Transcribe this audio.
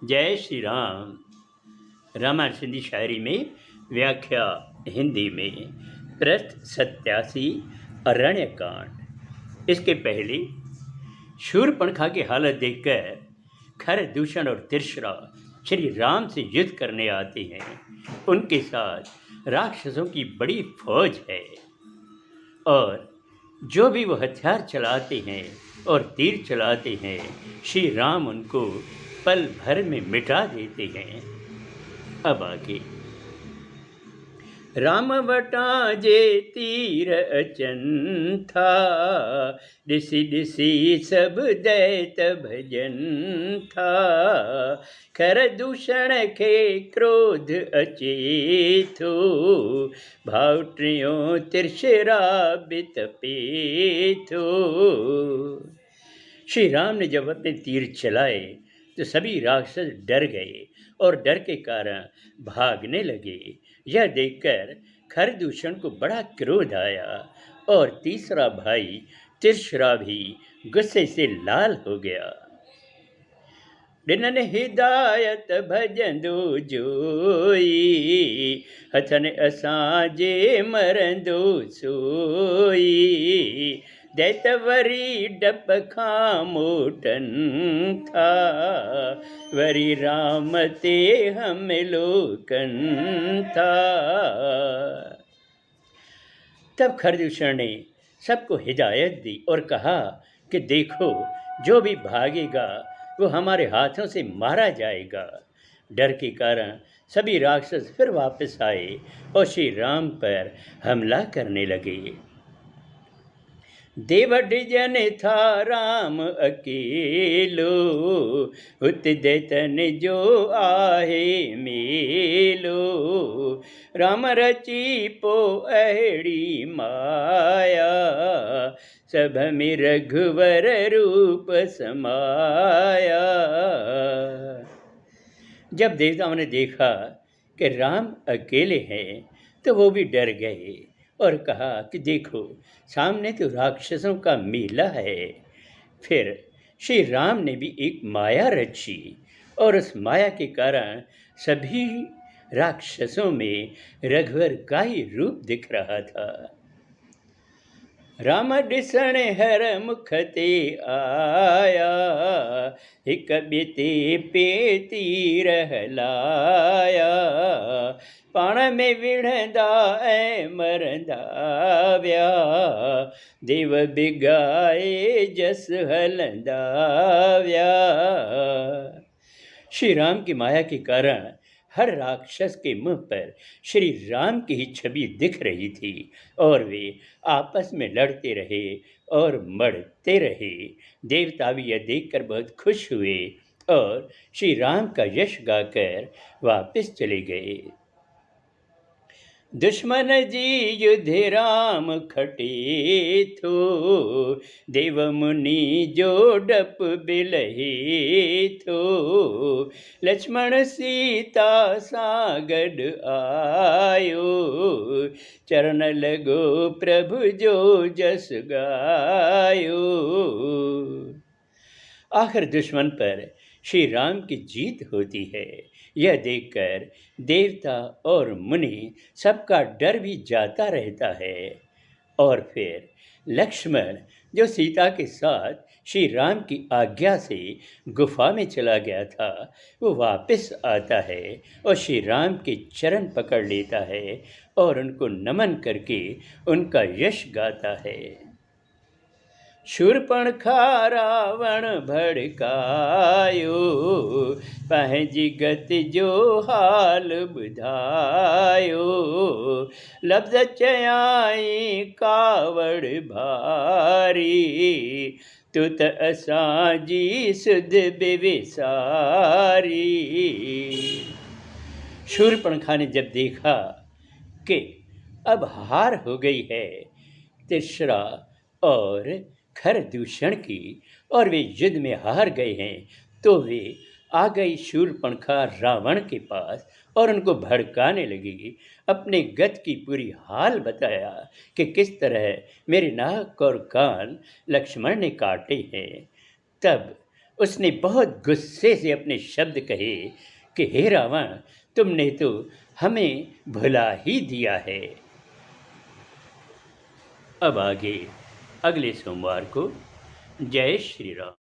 जय श्री राम। रामायण सिंधी शायरी में व्याख्या हिंदी में प्रस्थ 87 अरण्यकांड। इसके पहले शूर्पणखा की हालत देखकर खर दूषण और तिरछरा श्री राम से युद्ध करने आते हैं। उनके साथ राक्षसों की बड़ी फौज है और जो भी वो हथियार चलाते हैं और तीर चलाते हैं, श्री राम उनको पल भर में मिटा देते हैं। अब आगे राम वटा जे तीर अचन था, ऋषि ऋषि सब दैत भजन था। खर दूषण के क्रोध अचेथो, भाव त्रियों तिरछरा बितपेथो। श्री राम ने जब अपने तीर चलाए तो सभी राक्षस डर गए और डर के कारण भागने लगे। यह देखकर खरदूषण को बड़ा क्रोध आया और तीसरा भाई तिरछरा भी गुस्से से लाल हो गया। दिनन हिदायत भजंदो जोई, हथन असांजे मरंदो सोई। दैतवरी डप खां मोटन था, वरी राम ते हम लोकन था। तब खरदूषण ने सबको हिदायत दी और कहा कि देखो, जो भी भागेगा वो हमारे हाथों से मारा जाएगा। डर के कारण सभी राक्षस फिर वापस आए और श्री राम पर हमला करने लगे। देवड जन था राम अकेलो, हुत दैतन जो आहे मेलो। राम रची पो अहड़ी माया, सब में रघुवर रूप समाया। जब देवताओं ने देखा कि राम अकेले हैं तो वो भी डर गए और कहा कि देखो, सामने तो राक्षसों का मेला है। फिर श्री राम ने भी एक माया रची और उस माया के कारण सभी राक्षसों में रघुवर का ही रूप दिख रहा था। राम ॾिसण हर मुख ते आया, हिक ॿिए ते पेती रहलाया। पाण में विढ़ंदा ऐं मरंदा विया, देव बिगाए जस हलंदा विया। श्री राम की माया के कारण हर राक्षस के मुंह पर श्री राम की ही छवि दिख रही थी और वे आपस में लड़ते रहे और मरते रहे। देवता भी यह देखकर बहुत खुश हुए और श्री राम का यश गाकर वापस चले गए। दुश्मन जी युद्ध राम खटे थो, देव मुनि जो डप बिलहे थो। लक्ष्मण सीता सागड आयो, चरण लगो प्रभु जो जस गायो। आखिर दुश्मन पर श्री राम की जीत होती है। यह देखकर देवता और मुनि सबका डर भी जाता रहता है। और फिर लक्ष्मण, जो सीता के साथ श्री राम की आज्ञा से गुफा में चला गया था, वो वापस आता है और श्री राम के चरण पकड़ लेता है और उनको नमन करके उनका यश गाता है। शूर्पणखा रावण भड़कायो, पंहिंजी गति जो हाल ॿुधायो। लफ़्ज़ चयाई कावड़ भारी, तू त असांजी सुध बेविसारी। शूर्पणखा ने जब देखा कि अब हार हो गई है तिरछरा और खरदूषण की और वे युद्ध में हार गए हैं, तो वे आ गई शूर्पणखा रावण के पास और उनको भड़काने लगी। अपने गत की पूरी हाल बताया कि किस तरह मेरे नाक और कान लक्ष्मण ने काटे हैं। तब उसने बहुत गुस्से से अपने शब्द कहे कि हे रावण, तुमने तो हमें भुला ही दिया है। अब आगे अगले सोमवार को। जय श्री राम।